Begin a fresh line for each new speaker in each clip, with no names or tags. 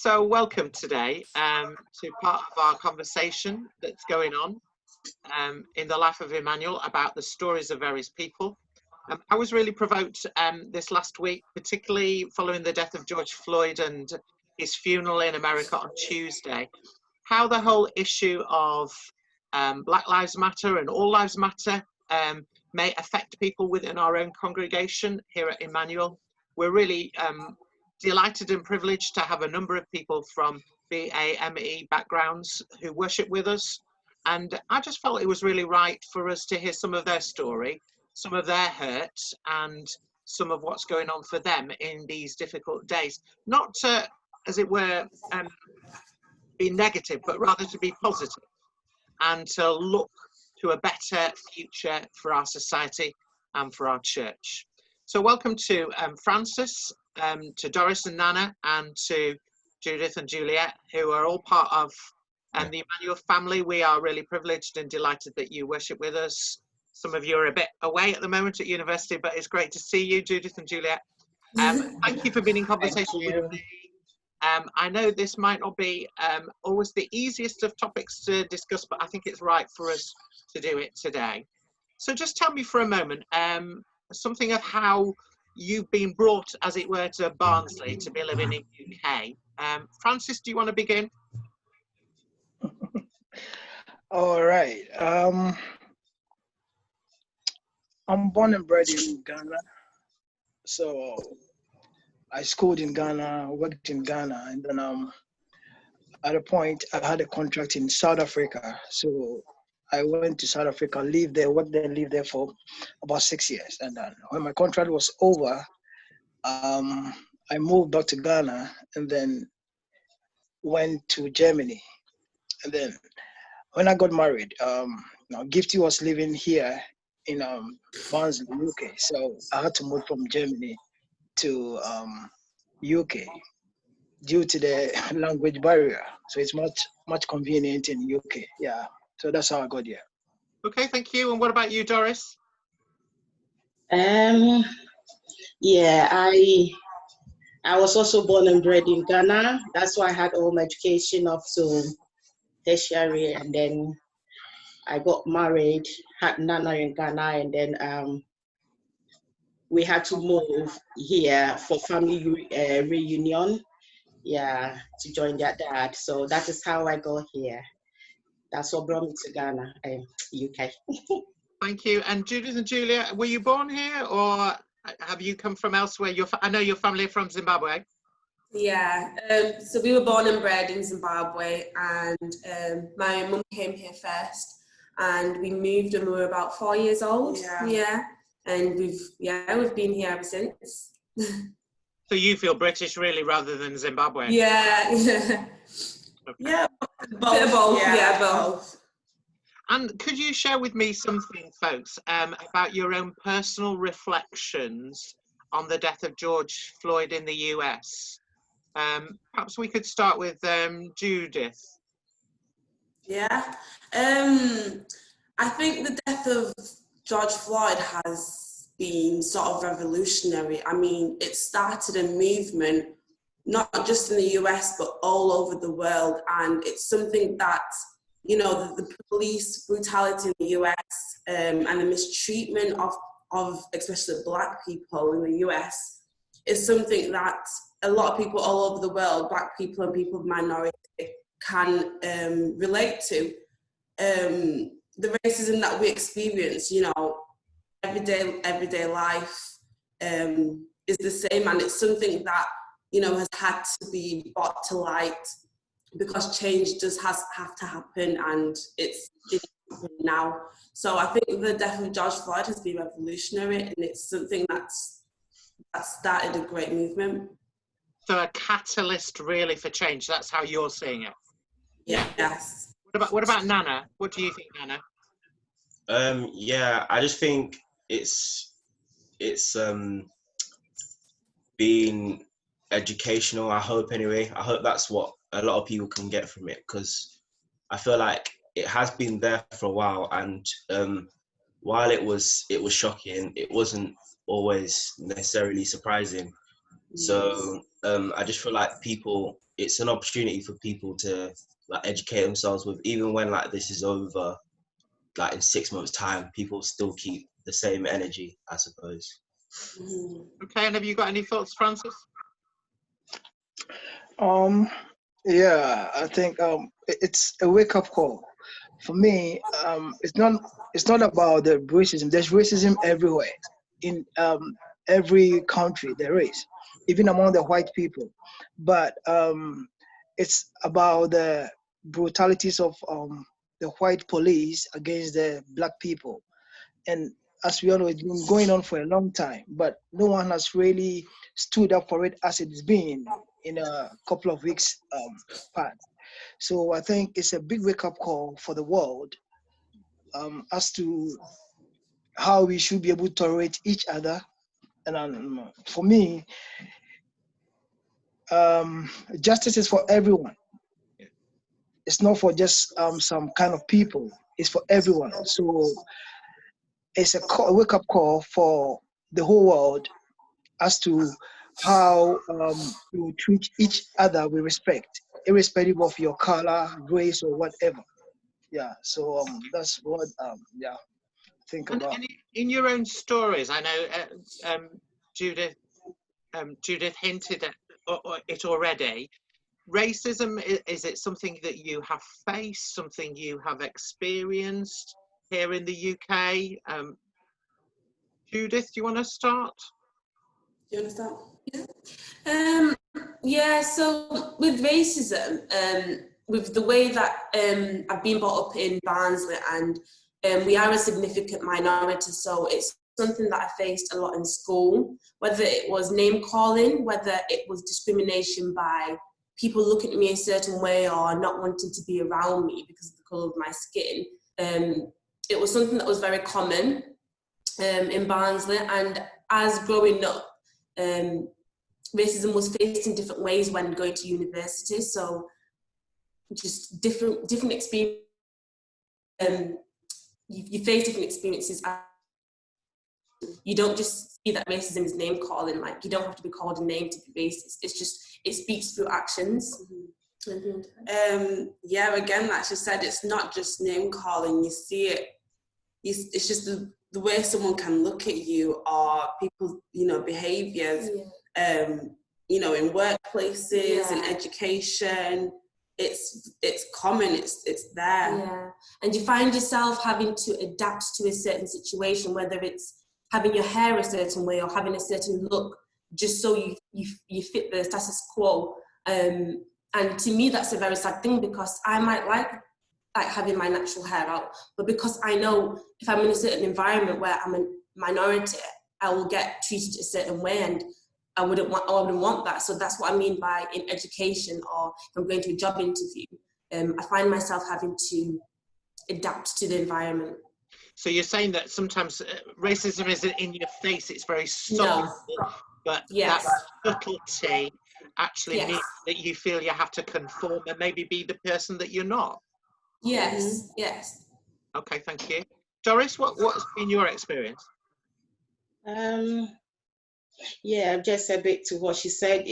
So welcome today to part of our conversation that's going on in the life of Emmanuel about the stories of various people. I was really provoked this last week, particularly following the death of George Floyd and his funeral in America on Tuesday, how the whole issue of Black Lives Matter and All Lives Matter may affect people within our own congregation here at Emmanuel. We're really delighted and privileged to have a number of people from BAME backgrounds who worship with us. And I just felt it was really right for us to hear some of their story, some of their hurt, and some of what's going on for them in these difficult days. Not to, as it were, be negative, but rather to be positive and to look to a better future for our society and for our church. So welcome to Francis, to Doris and Nana, and to Judith and Juliet, who are all part of the Emmanuel family. We are really privileged and delighted that you worship with us. Some of you are a bit away at the moment at university, but it's great to see you, Judith and Juliet. Thank you for being in conversation with me. I know this might not be always the easiest of topics to discuss, but I think it's right for us to do it today. So just tell me for a moment something of how you've been brought, as it were, to Barnsley to be living in the UK. Francis, do you want to begin?
All right. I'm born and bred in Ghana. So I schooled in Ghana, worked in Ghana, and then at a point I had a contract in South Africa. So I went to South Africa, lived there, worked there, lived there for about 6 years. And then when my contract was over, I moved back to Ghana and then went to Germany. And then when I got married, Gifty was living here in Barnsley, UK. So I had to move from Germany to UK due to the language barrier. So it's much convenient in UK. Yeah. So that's how I got here.
Okay, thank you. And what about you, Doris?
Yeah, I was also born and bred in Ghana. That's why I had all my education up to tertiary, and then I got married, had Nana in Ghana, and then we had to move here for family reunion, yeah, to join their dad. So that is how I got here. That's what brought me to Ghana, UK.
Thank you. And Judith and Julia, were you born here or have you come from elsewhere? I know your family are from Zimbabwe.
Yeah, so we were born and bred in Zimbabwe, and my mum came here first, and we moved when we were about 4 years old. Yeah. And we've been here ever since.
So you feel British really rather than Zimbabwean?
Yeah.
Okay.
Yeah, both. Yeah, both.
And could you share with me something, folks, about your own personal reflections on the death of George Floyd in the US? Perhaps we could start with Judith.
Yeah. I think the death of George Floyd has been sort of revolutionary. I mean, it started a movement, not just in the US, but all over the world. And it's something that, you know, the police brutality in the US and the mistreatment of especially Black people in the US is something that a lot of people all over the world, Black people and people of minority, can relate to. The racism that we experience, you know, everyday life is the same, and it's something that, you know, has had to be brought to light because change just have to happen, and it's happening now. So I think the death of George Floyd has been revolutionary, and it's something that started a great movement.
So a catalyst really for change. That's how you're seeing it.
Yes.
What about Nana? What do you think, Nana?
Yeah, I just think it's been educational. I hope anyway. I hope that's what a lot of people can get from it, because I feel like it has been there for a while, and while it was shocking, it wasn't always necessarily surprising. So I just feel like people it's an opportunity for people to like educate themselves with, even when like this is over, like in 6 months' time, people still keep the same energy, I suppose.
Okay, and have you got any thoughts, Francis?
Yeah, I think it's a wake up call for me. It's not about the racism. There's racism everywhere in every country. There is, even among the white people, but it's about the brutalities of the white police against the black people. And as we all know, it's been going on for a long time, but no one has really stood up for it as it's been in a couple of weeks past. So I think it's a big wake-up call for the world as to how we should be able to tolerate each other. And for me, justice is for everyone. It's not for just some kind of people. It's for everyone. So it's a wake-up call for the whole world as to how you treat each other with respect, irrespective of your color, race, or whatever. Yeah. So that's what I think about.
And in your own stories, I know Judith Judith hinted at it already. Racism, is it something that you have faced, something you have experienced here in the UK? Judith, do you want to start?
Do you want to start? Yeah. Yeah, so with racism, with the way that I've been brought up in Barnsley, and we are a significant minority, so it's something that I faced a lot in school, whether it was name calling, whether it was discrimination by people looking at me a certain way or not wanting to be around me because of the colour of my skin. It was something that was very common in Barnsley, and as growing up, racism was faced in different ways when going to university, so just different experiences. You face different experiences. You don't just see that racism is name calling, like you don't have to be called a name to be racist. It's just, it speaks through actions.
Yeah, again, like she said, it's not just name calling. You see it, it's just the way someone can look at you, or people, you know, behaviors, you know, in workplaces, in education. It's common, it's there.
Yeah, and you find yourself having to adapt to a certain situation, whether it's having your hair a certain way or having a certain look, just so you fit the status quo. And to me, that's a very sad thing, because I might like having my natural hair out, but because I know if I'm in a certain environment where I'm a minority, I will get treated a certain way, and I wouldn't want that. So that's what I mean by in education, or if I'm going to a job interview, I find myself having to adapt to the environment.
So you're saying that sometimes racism isn't in your face, it's very subtle, but that subtlety actually means that you feel you have to conform and maybe be the person that you're not.
Yes, yes.
Okay, thank you. Doris, what's been your experience?
Yeah, just a bit to what she said.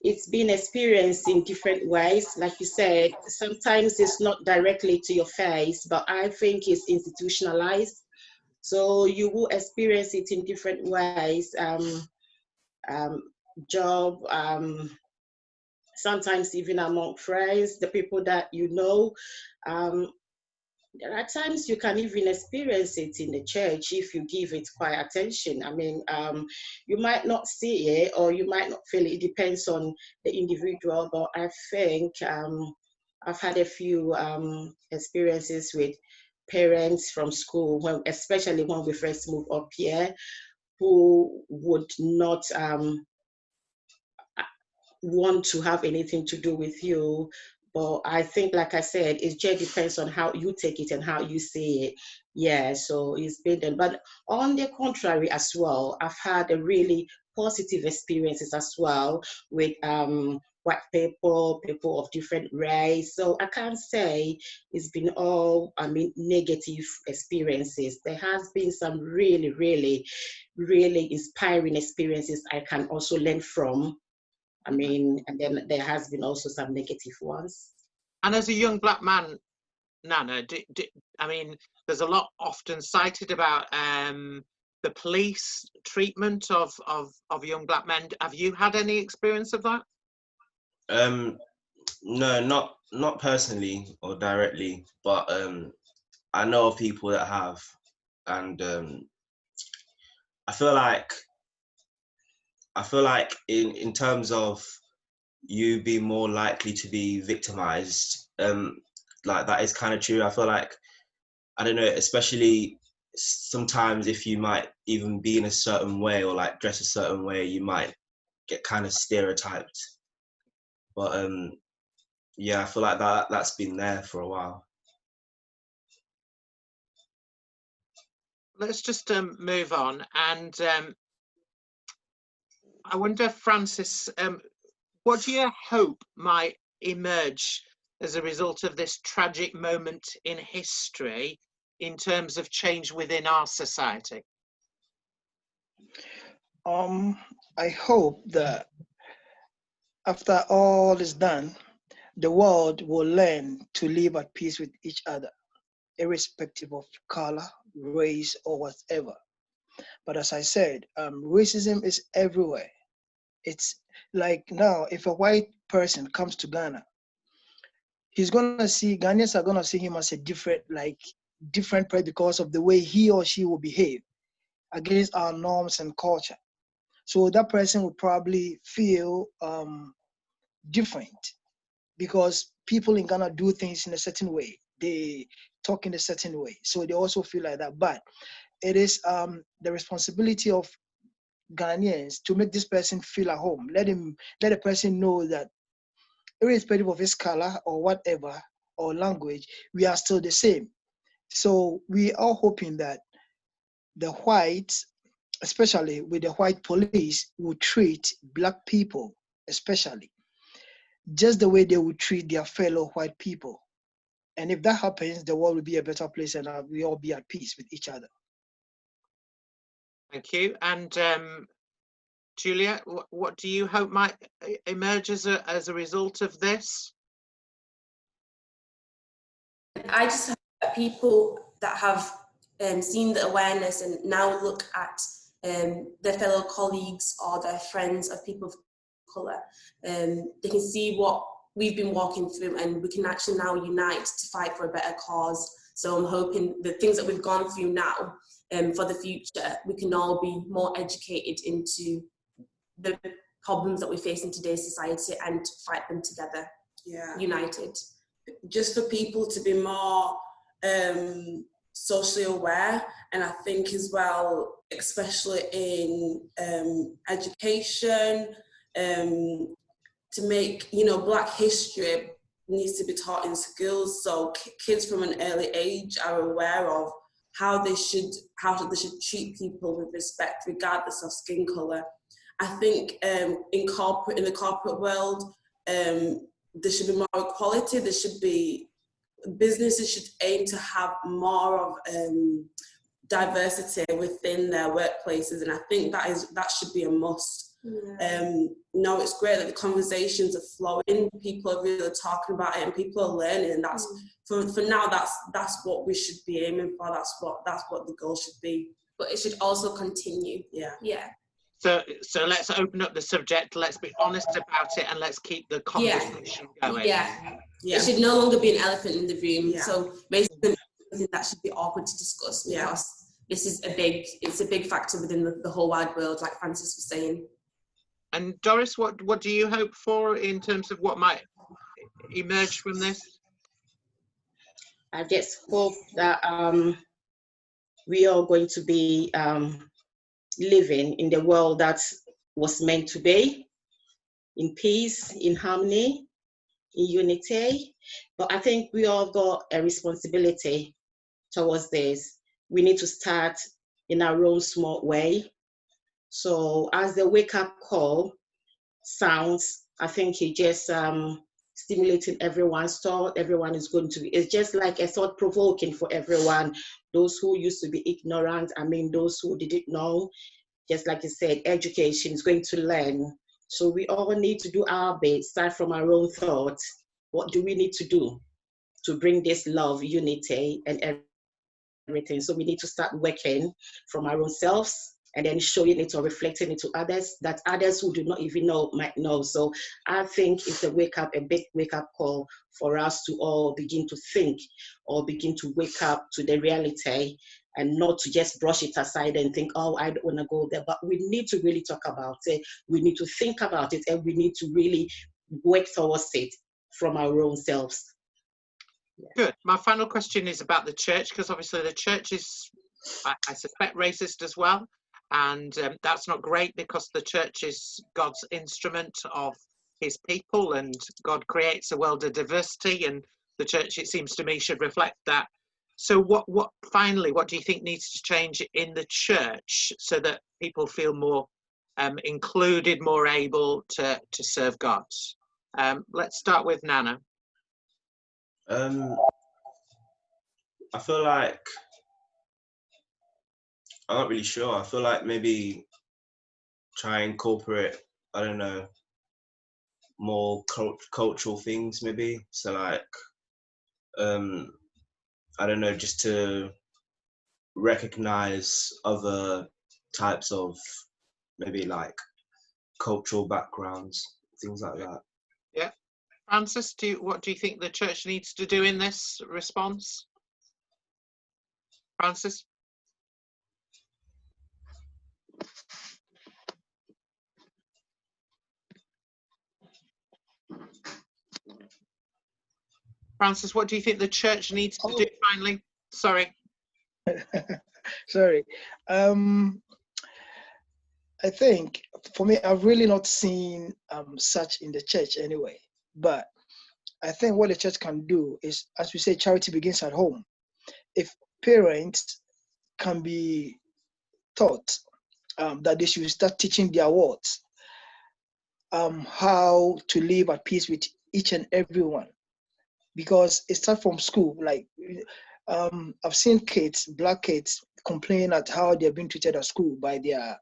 It's been experienced in different ways. Like you said, sometimes it's not directly to your face, but I think it's institutionalized. So you will experience it in different ways. Job, sometimes even among friends, the people that you know. There are times you can even experience it in the church if you give it quite attention. I mean, you might not see it or you might not feel it. It depends on the individual, but I think I've had a few experiences with parents from school, especially when we first moved up here, who would not want to have anything to do with you. But I think, like I said, it just depends on how you take it and how you see it. Yeah, so it's been done. But on the contrary as well, I've had a really positive experiences as well with white people of different race. So I can't say it's been all, negative experiences. There has been some really, really, really inspiring experiences I can also learn from. I mean, and then there has been also some negative ones.
And as a young black man, Nana, I mean, there's a lot often cited about the police treatment of young black men. Have you had any experience of that?
No, not personally or directly, but I know of people that have, and I feel like in terms of you being more likely to be victimized, like that is kind of true. I feel like, I don't know, especially sometimes if you might even be in a certain way or like dress a certain way, you might get kind of stereotyped. But yeah, I feel like that's been there for a while.
Let's just move on, and I wonder, Francis, what do you hope might emerge as a result of this tragic moment in history in terms of change within our society?
I hope that after all is done, the world will learn to live at peace with each other, irrespective of color, race, or whatever. But as I said, racism is everywhere. It's like now, if a white person comes to Ghana, Ghanaians are gonna see him as a different person because of the way he or she will behave against our norms and culture. So that person would probably feel different because people in Ghana do things in a certain way. They talk in a certain way. So they also feel like that. But it is the responsibility of Ghanaians to make this person feel at home. Let the person know that irrespective of his color or whatever or language, we are still the same. So we are hoping that the whites, especially with the white police, will treat black people, especially, just the way they would treat their fellow white people. And if that happens, the world will be a better place and we all be at peace with each other.
Thank you. And Julia, what do you hope might emerge as a result of this?
I just hope that people that have seen the awareness and now look at their fellow colleagues or their friends of people of colour, they can see what we've been walking through and we can actually now unite to fight for a better cause. So I'm hoping the things that we've gone through now, for the future, we can all be more educated into the problems that we face in today's society and fight them together, united. Just for people to be more socially aware, and I think as well, especially in education, to make, Black history needs to be taught in schools, so kids from an early age are aware of how they should treat people with respect, regardless of skin color. I think in the corporate world, there should be more equality. There should be, businesses should aim to have more of diversity within their workplaces, and I think that should be a must. No, it's great that the conversations are flowing. People are really talking about it, and people are learning. And that's for now. That's what we should be aiming for. That's what the goal should be. But it should also continue. Yeah.
So let's open up the subject. Let's be honest about it, and let's keep the conversation going.
Yeah. It should no longer be an elephant in the room. Yeah. So basically, that should be awkward to discuss because this is a big factor within the whole wide world, like Francis was saying.
And Doris, what do you hope for in terms of what might emerge from this?
I just hope that we are going to be living in the world that was meant to be, in peace, in harmony, in unity. But I think we all got a responsibility towards this. We need to start in our own small way. So as the wake-up call sounds, I think it just stimulating everyone's thought. Everyone is going to be, it's just like a thought provoking for everyone. Those who used to be ignorant, those who didn't know, just like you said, education is going to learn So we all need to do our bit, start from our own thoughts. What do we need to do to bring this love, unity, and everything? So we need to start working from our own selves, and then showing it or reflecting it to others, that others who do not even know might know. So I think it's a big wake up call for us to all begin to think, or begin to wake up to the reality, and not to just brush it aside and think, oh, I don't want to go there. But we need to really talk about it. We need to think about it, and we need to really work towards it from our own selves.
Good. My final question is about the church, because obviously the church is, I suspect, racist as well. And that's not great, because the church is God's instrument of his people, and God creates a world of diversity, and the church, it seems to me, should reflect that. So finally, what do you think needs to change in the church so that people feel more included, more able to serve God? Let's start with Nana.
I feel like, I'm not really sure. I feel like maybe try and incorporate, I don't know, more cultural things maybe. So like, I don't know, just to recognize other types of maybe like cultural backgrounds, things like that.
Yeah. Francis, what do you think the church needs to do in this response? Francis? Francis, what do you think the church needs to do finally? Sorry.
Sorry. I think for me, I've really not seen such in the church anyway. But I think what the church can do is, as we say, charity begins at home. If parents can be taught that they should start teaching their wards how to live at peace with each and everyone, because it starts from school. Like I've seen kids, black kids, complain at how they're being treated at school by their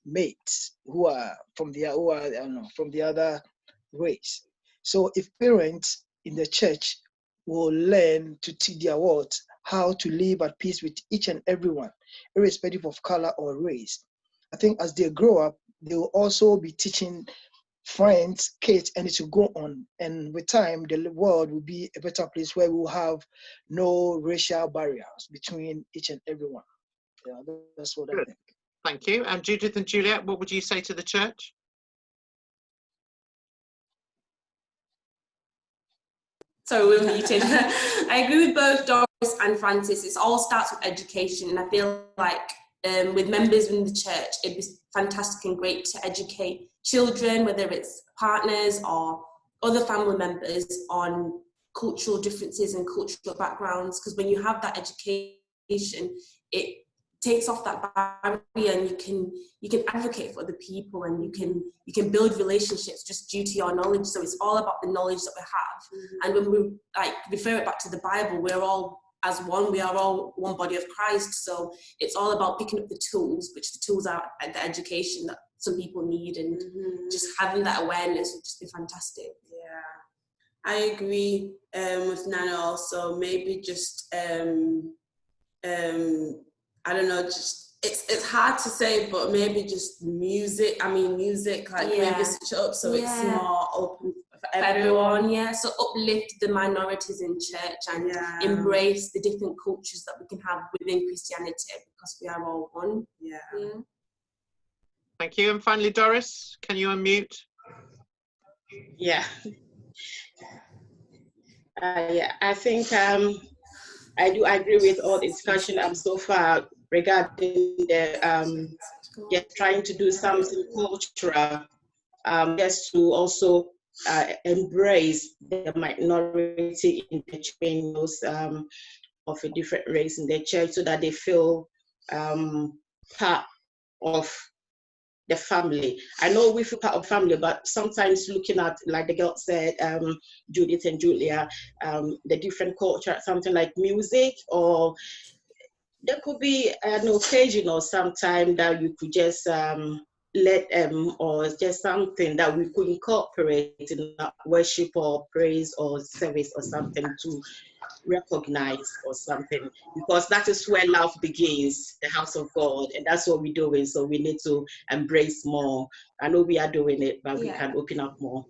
mates who are from the other race. So if parents in the church will learn to teach their wards how to live at peace with each and everyone, irrespective of color or race, I think as they grow up, they will also be teaching friends, kids, and it will go on. And with time, the world will be a better place where we will have no racial barriers between each and everyone. Yeah, that's what I think.
Thank you. And Judith and Juliet, what would you say to the church?
Sorry, we're muted. I agree with both Doris and Francis. It all starts with education, and I feel like with members in the church, it'd be fantastic and great to educate children, whether it's partners or other family members, on cultural differences and cultural backgrounds. Because when you have that education, it takes off that barrier, and you can advocate for other people, and you can build relationships just due to your knowledge. So it's all about the knowledge that we have. And when we like refer it back to the Bible, we're all as one. We are all one body of Christ. So it's all about picking up the tools, which the tools are the education that some people need, and just having that awareness would just be fantastic.
Yeah, I agree with Nana also. Maybe just I don't know, just it's hard to say, but maybe just music. I mean, music, like maybe switch it up so it's more open for everyone.
Yeah, so uplift the minorities in church and embrace the different cultures that we can have within Christianity, because we are all one.
Yeah.
Thank you. And finally, Doris, can you unmute?
Yeah. I think I do agree with all the discussion so far regarding the just trying to do something cultural, just to also embrace the minority in the church, of a different race in the church, so that they feel part of the family. I know we feel part of family, but sometimes looking at, like the girl said, Judith and Julia, the different culture, something like music, or there could be an occasion or sometime that you could just let or just something that we could incorporate in our worship or praise or service or something to recognize or something, because that is where love begins, the house of God, and that's what we're doing. So we need to embrace more. I know we are doing it, but we can open up more.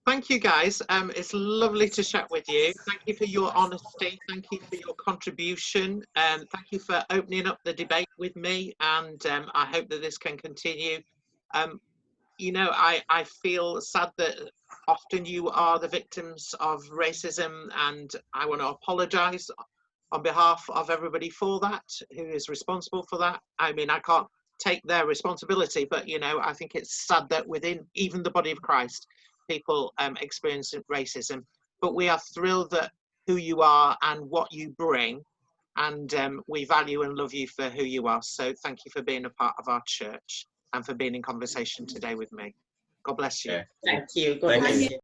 Thank you, guys. It's lovely to chat with you. Thank you for your honesty. Thank you for your contribution. Thank you for opening up the debate with me. And I hope that this can continue. You know, I feel sad that often you are the victims of racism, and I want to apologise on behalf of everybody for that, who is responsible for that. I mean, I can't take their responsibility, but, you know, I think it's sad that within even the body of Christ, people experience racism. But we are thrilled that who you are and what you bring, and we value and love you for who you are. So thank you for being a part of our church and for being in conversation today with me. God bless you.
Thank you. God
Thank
bless
you.
you.